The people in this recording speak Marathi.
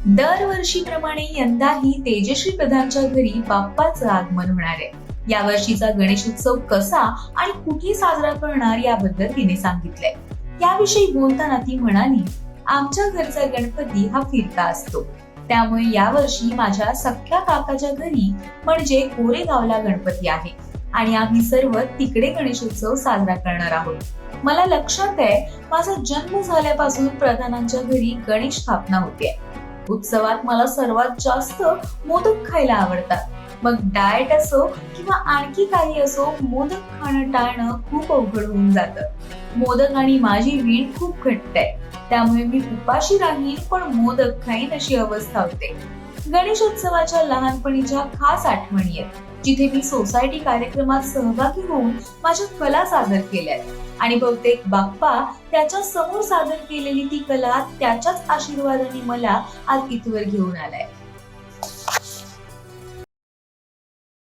दरवर्षीप्रमाणे यंदाही तेजश्री प्रधानच्या घरी बाप्पाचं आगमन होणार आहे. यावर्षीचा गणेशोत्सव कसा आणि कुठे साजरा करणार याबद्दल तिने सांगितलंय. याविषयी बोलताना ती म्हणाली, आमच्या घरचा गणपती हा फिरका असतो, त्यामुळे यावर्षी माझ्या सख्या काकाच्या घरी म्हणजे कोरेगावला गणपती आहे आणि आम्ही सर्व तिकडे गणेशोत्सव साजरा करणार आहोत. मला लक्षात आहे, माझा जन्म झाल्यापासून प्रधानांच्या घरी गणेश स्थापना होते. उत्सवात मला सर्वात जास्त मोदक खायला आवडतात. मग डाएट असो किंवा आणखी काही असो, मोदक खाणं टाळणं खूप अवघड होऊन जातं. मोदक आणि माझी वीण खूप घट्ट आहे, त्यामुळे मी उपाशी राहीन पण मोदक खाईन अशी अवस्था होते. गणेशोत्सवाच्या लहानपणीच्या खास आठवणी आहेत, जिथे मी सोसायटी कार्यक्रमात सहभागी होऊन माझ्या कला सादर केल्यात आणि बहुतेक बाप्पा त्याच्या समोर सादर केलेली ती कला त्याच्याच आशीर्वादाने मला आज इथवर घेऊन आलाय.